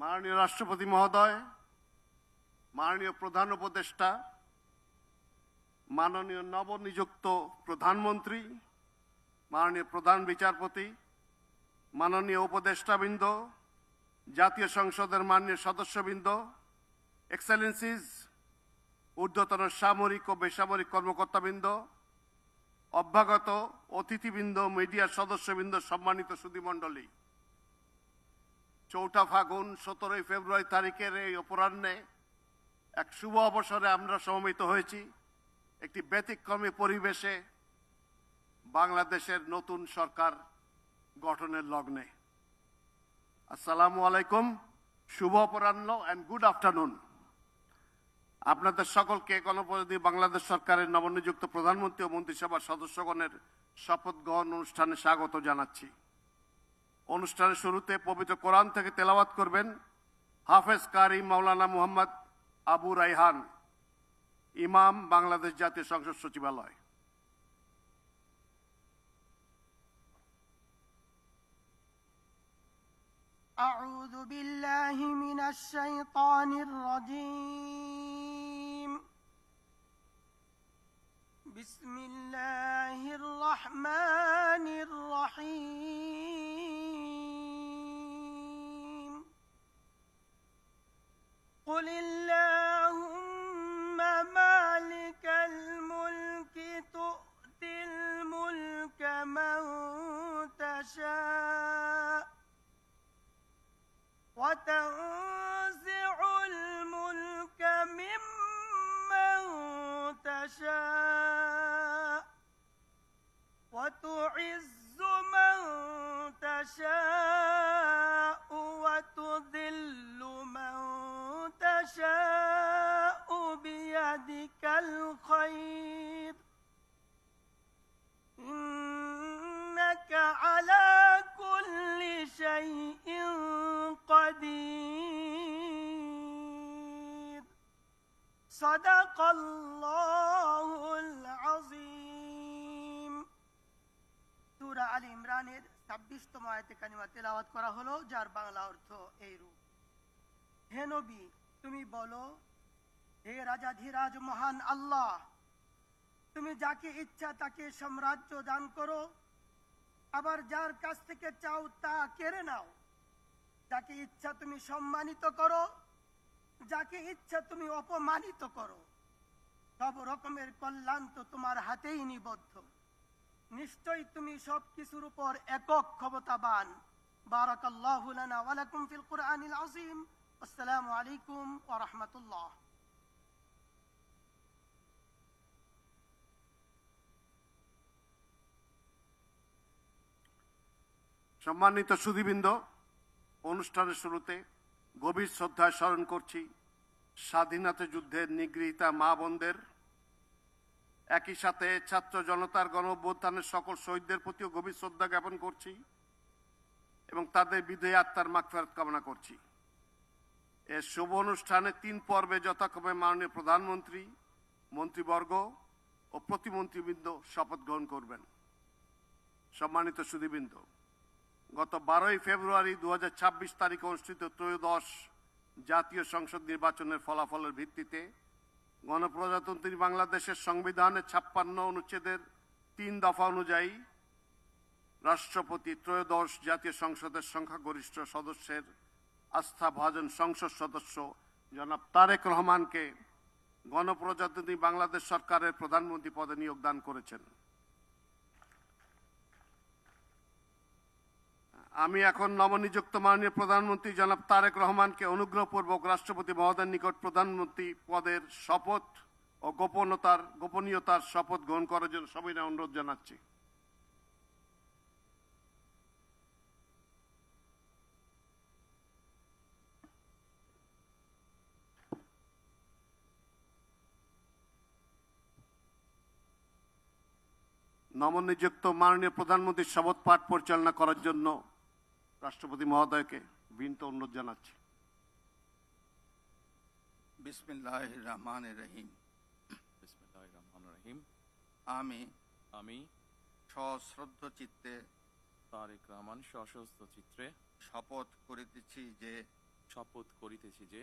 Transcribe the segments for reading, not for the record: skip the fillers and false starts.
মাননীয় রাষ্ট্রপতি মহোদয়, মাননীয় প্রধান উপদেষ্টা, মাননীয় নবনিযুক্ত প্রধানমন্ত্রী, মাননীয় প্রধান বিচারপতি, মাননীয় উপদেষ্টাবৃন্দ, জাতীয় সংসদের মাননীয় সদস্যবৃন্দ, এক্সেলেন্সিজ, ঊর্ধ্বতন সামরিক ও বেসামরিক কর্মকর্তাবৃন্দ, অভ্যাগত অতিথিবৃন্দ, মিডিয়ার সদস্যবৃন্দ, সম্মানিত সুধীমণ্ডলী, 4 ফাগুন 17 ফেব্রুয়ারি তারিখের এই অপরাহ্নে এক শুভ অবসরে আমরা সমবেত হয়েছি একটি ব্যতিক্রমী পরিবেশে বাংলাদেশের নতুন সরকার গঠনের লগ্নে। আসসালামু আলাইকুম, শুভ অপরাহ্ন অ্যান্ড গুড আফটারনুন। আপনাদের সকলকে গণপ্রজাতন্ত্রী বাংলাদেশ সরকারের নবনিযুক্ত প্রধানমন্ত্রী ও মন্ত্রিসভার সদস্যগণের শপথ গ্রহণ অনুষ্ঠানে স্বাগত জানাচ্ছি। অনুষ্ঠানের শুরুতে পবিত্র কোরআন থেকে তেলাওয়াত করবেন হাফেজ কারি মাওলানা মুহাম্মদ আবু রাইহান, ইমাম, বাংলাদেশ জাতীয় সংসদ সচিবালয়। أعوذ بالله من الشيطان الرجيم. بسم الله الرحمن الرحيم. قل اللهم مالك الملك تؤتي الملك من تشاء وتنزع الملك ممن تشاء وتعز من تشاء وتذل من تشاء بيدك الخير إنك على كل شيء قدير. صدق الله العظيم. সূরা আল ইমরানের 26তম আয়াতে কারিমা তেলাওয়াত করা হলো, যার বাংলা অর্থ এইরূপ: হে নবী, তুমি বলো, হে রাজাধিরাজ মহান আল্লাহ, তুমি যাকে ইচ্ছা তাকে সাম্রাজ্য দান করো, আবার যার কাছ থেকে চাও তা কেড়ে নাও। যাকে ইচ্ছা তুমি সম্মানিত করো, যাকে ইচ্ছা তুমি অপমানিত করো। সব রকমের কল্যাণ তো তোমার হাতেই নিবদ্ধ। নিশ্চয়ই তুমি সব কিছুর উপর একক ক্ষমতাবান। বারাকাল্লাহু লানা ওয়া লাকুম ফিল কুরআনিল আযীম। আসসালামু আলাইকুম ওয়া রাহমাতুল্লাহ। সম্মানিত সুধীবৃন্দ, অনুষ্ঠানের শুরুতে গভীর শ্রদ্ধায় স্মরণ করছি স্বাধীনতা যুদ্ধের নিগৃহীতা মা বোনদের। একই সাথে ছাত্র জনতার গণ অভ্যুত্থানের সকল শহীদদের প্রতিও গভীর শ্রদ্ধা জ্ঞাপন করছি এবং তাদের বিদেহী আত্মার মাগফিরাত কামনা করছি। এ শুভ অনুষ্ঠানে 3 পর্বে যথাক্রমে মাননীয় প্রধানমন্ত্রী, মন্ত্রীবর্গ ও প্রতিমন্ত্রীবৃন্দ শপথ গ্রহণ করবেন। সম্মানিত সুধীবৃন্দ, গত 12 ফেব্রুয়ারি 2026 তারিখে অনুষ্ঠিত ত্রয়োদশ জাতীয় সংসদ নির্বাচনের ফলাফলের ভিত্তিতে গণপ্রজাতন্ত্রী বাংলাদেশের সংবিধানের 56 অনুচ্ছেদের 3 দফা অনুযায়ী রাষ্ট্রপতি ত্রয়োদশ জাতীয় সংসদের সংখ্যাগরিষ্ঠ সদস্যের আস্থাভাজন সংসদ সদস্য জনাব তারেক রহমানকে গণপ্রজাতন্ত্রী বাংলাদেশ সরকারের প্রধানমন্ত্রী পদে নিয়োগ দান করেছেন। আমি এখন নবনিযুক্ত মাননীয় প্রধানমন্ত্রী জনাব তারেক রহমানকে অনুগ্রহপূর্বক রাষ্ট্রপতি মহোদয়ের নিকট প্রধানমন্ত্রী পদের শপথ ও গোপনীয়তার শপথ গ্রহণ করার জন্য সবিনয় অনুরোধ জানাচ্ছি। নবনিযুক্ত মাননীয় প্রধানমন্ত্রীর শপথ পাঠ পরিচালনা করার জন্য রাষ্ট্রপতি মহোদয়কে বিনীত অনুরোধ জানাচ্ছি। বিসমিল্লাহির রহমানির রহিম। আমি সশ্রদ্ধ চিত্তে তারেক রহমান সশস্ত্র চিত্রে শপথ করিতেছি যে শপথ করিতেছি যে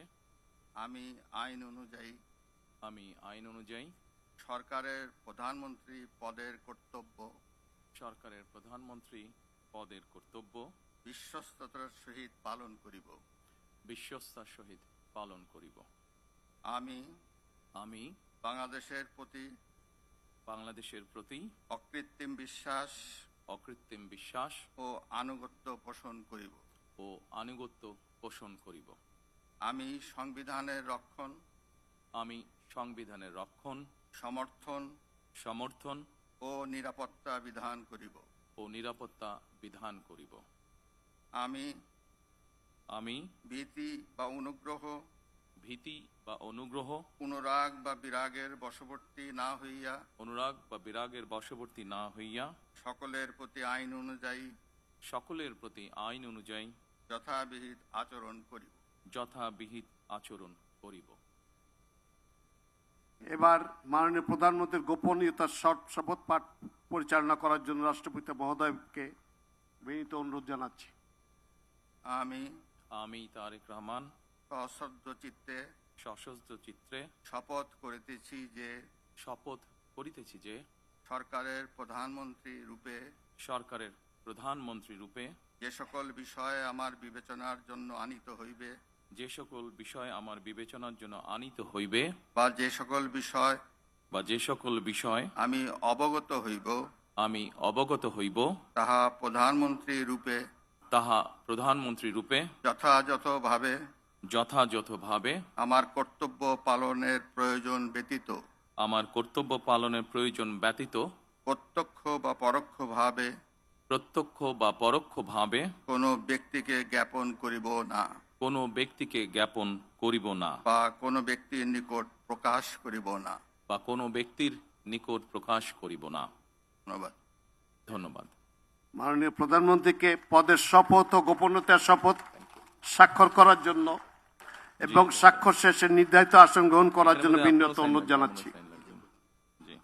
আমি আইন অনুযায়ী আমি আইন অনুযায়ী সরকারের প্রধানমন্ত্রী পদের কর্তব্য সরকারের প্রধানমন্ত্রী পদের কর্তব্য বিশ্বস্ততার সহিত পালন করিব। বিশ্বস্তার সহিত পালন করিব। আমি আমি বাংলাদেশের প্রতি অকৃত্রিম বিশ্বাস অকৃত্রিম বিশ্বাস ও আনুগত্য পোষণ করিব। ও আনুগত্য পোষণ করিব। আমি সংবিধানের রক্ষণ আমি সংবিধানের রক্ষণ সমর্থন ও নিরাপত্তা বিধান করিব। বিধান করিব। আমি ভীতি বা অনুগ্রহ অনুরাগ বা বিরাগের বশবর্তী না হইয়া সকলের প্রতি আইন অনুযায়ী যথাবিহিত আচরণ করিব। এবার মাননীয় প্রধানমন্ত্রীর গোপনীয়তার শপথ পাঠ পরিচালনা করার জন্য রাষ্ট্রপতি মহোদয়কে বিনীত অনুরোধ জানাচ্ছি। আমি তারেক রহমান সশ্রদ্ধ চিত্তে শপথ করিতেছি যে সরকারের প্রধানমন্ত্রী রূপে যে সকল বিষয় আমার বিবেচনার জন্য আনিত হইবে বা যে সকল বিষয় আমি অবগত হইব তাহা প্রধানমন্ত্রী রূপে যথাযথভাবে আমার কর্তব্য পালনের প্রয়োজন ব্যতীত প্রত্যক্ষ বা পরোক্ষভাবে কোনো ব্যক্তিকে জ্ঞাপন করিব না বা কোনো ব্যক্তির নিকট প্রকাশ করিব না। ধন্যবাদ। মাননীয় প্রধানমন্ত্রীকে পদের শপথ ও গোপনীয়তার শপথ স্বাক্ষর করার জন্য এবং স্বাক্ষর শেষে নির্ধারিত আসন গ্রহণ করার জন্য বিনীত অনুরোধ জানাচ্ছি। জি।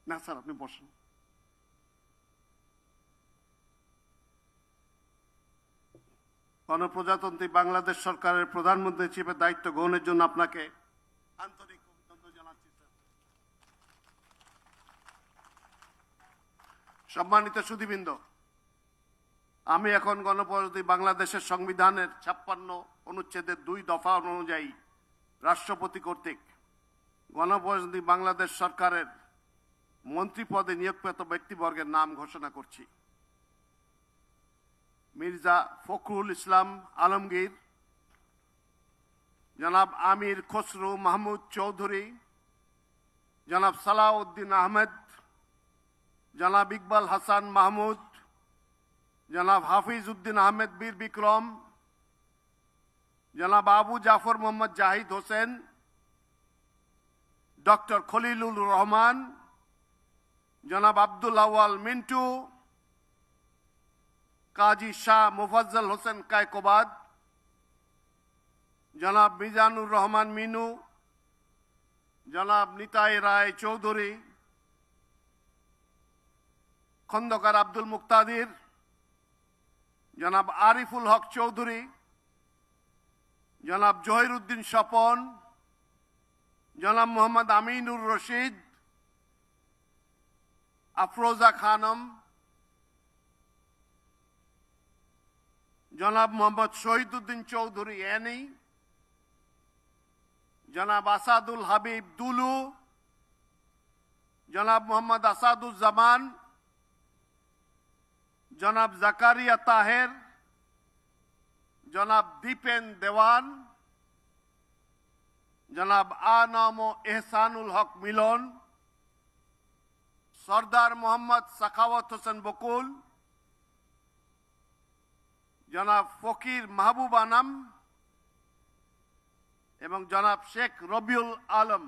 না স্যার, আপনি বসেন। গণপ্রজাতন্ত্রী বাংলাদেশ সরকারের প্রধানমন্ত্রী হিসেবে দায়িত্ব গ্রহণের জন্য আপনাকে আন্তরিক অভিনন্দন জানাচ্ছি স্যার। সম্মানিত সুধীবৃন্দ, আমি এখন গণপ্রজাতন্ত্রী বাংলাদেশের সংবিধানের 56 অনুচ্ছেদের 2 দফা অনুযায়ী রাষ্ট্রপতি কর্তৃক গণপ্রজাতন্ত্রী বাংলাদেশ সরকারের মন্ত্রী পদে নিয়োগপ্রাপ্ত ব্যক্তিবর্গের নাম ঘোষণা করছি। মির্জা ফখরুল ইসলাম আলমগীর, জনাব আমির খসরু মাহমুদ চৌধুরী, জনাব সালাউদ্দিন আহমেদ, জনাব ইকবাল হাসান মাহমুদ, জনাব হাফিজ উদ্দিন আহমেদ বীর বিক্রম, জনাব আবু জাফর মোহাম্মদ জাহিদ হোসেন, ডক্টর খলিলুর রহমান, জনাব আব্দুল আওয়াল মিন্টু, কাজী শাহ মুফাজ্জল হোসেন কায়কোবাদ, জনাব মিজানুর রহমান মিনু, জনাব নিতাই রায় চৌধুরী, খন্দকার আব্দুল মুক্তাদির, জনাব আরিফুল হক চৌধুরী, জনাব জহির উদ্দিন স্বপন, জনাব মোহাম্মদ আমিনুর রশিদ, আফরোজা খানম, জনাব মোহাম্মদ শহীদুদ্দিন চৌধুরী এনি, জনাব আসাদুল হাবিব দুলু, জনাব মোহাম্মদ আসাদুজ্জামান, জনাব জাকারিয়া তাহের, জনাব দীপেন দেওয়ান, জনাব আনাম এহসানুল হক মিলন, সর্দার মোহাম্মদ সাখাওয়াত হোসেন বকুল, জনাব ফকির মাহবুব আনাম এবং জনাব শেখ রবিউল আলম।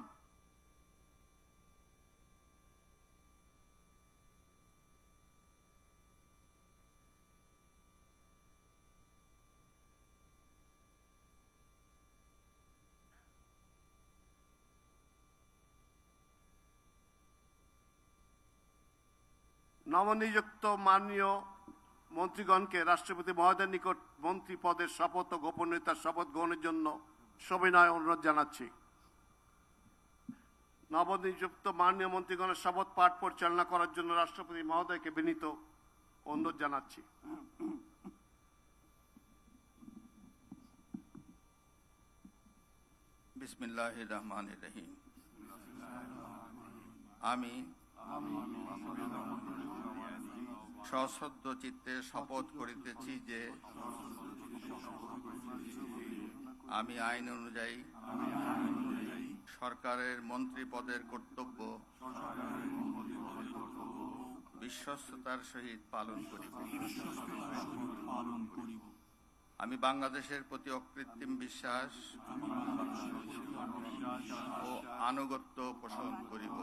নবনিযুক্ত মাননীয় মন্ত্রীগণকে রাষ্ট্রপতি মহোদয়ের নিকট মন্ত্রী পদের শপথ ও গোপনীয়তার শপথ গ্রহণের জন্য সবিনয় অনুরোধ জানাচ্ছি। নবনিযুক্ত মাননীয় মন্ত্রীগণের শপথ পাঠ পরিচালনা করার জন্য রাষ্ট্রপতি মহোদয়কে বিনীত অনুরোধ জানাচ্ছি। বিসমিল্লাহির রহমানির রহিম। আমি সশ্রদ্ধ চিত্তে শপথ করিতেছি যে আমি আইন অনুযায়ী সরকারের মন্ত্রী পদের কর্তব্য বিশ্বস্ততার সহিত পালন করিব। আমি বাংলাদেশের প্রতি অকৃত্রিম বিশ্বাস ও আনুগত্য পোষণ করিব।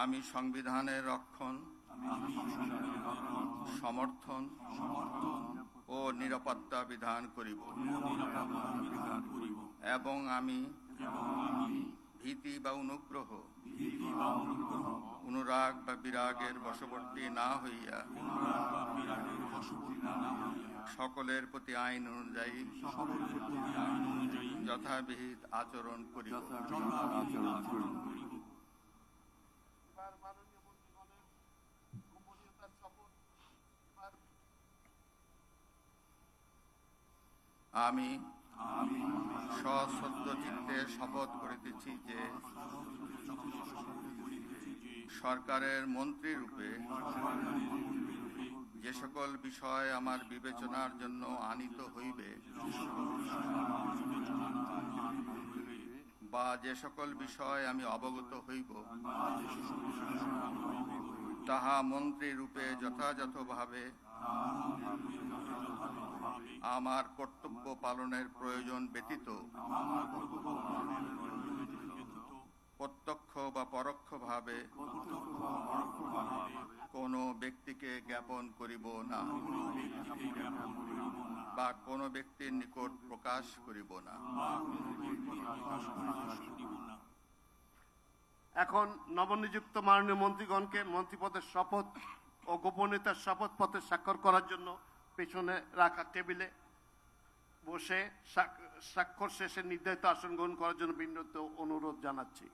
আমি সংবিধানের রক্ষণ, সমর্থন ও নিরাপত্তা বিধান করিব এবং আমি ভীতি বা অনুগ্রহ, অনুরাগ বা বিরাগের বশবর্তী না হইয়া সকলের প্রতি আইন অনুযায়ী যথাবিহিত আচরণ করিব। আমি সশ্রদ্ধ চিত্তে শপথ করিতেছি যে সরকারের মন্ত্রী রূপে যে সকল বিষয় আমার বিবেচনার জন্য আনিত হইবে বা যে সকল বিষয় আমি অবগত হইব তাহা মন্ত্রী রূপে যথাযথভাবে আমার কর্তব্য পালনের প্রয়োজন ব্যতীত প্রত্যক্ষ বা পরোক্ষভাবে কোনো ব্যক্তিকে জ্ঞাপন করিব না বা কোনো ব্যক্তির নিকট প্রকাশ করিব না। এখন নবনিযুক্ত মাননীয় মন্ত্রীগণকে মন্ত্রীপদের শপথ ও গোপনীয়তার শপথ পত্রে স্বাক্ষর করার জন্য পেছনে রাখা টেবিলে বসে স্বাক্ষর শেষে নির্ধারিত আসন গ্রহণ করার জন্য বিনীত অনুরোধ জানাচ্ছি।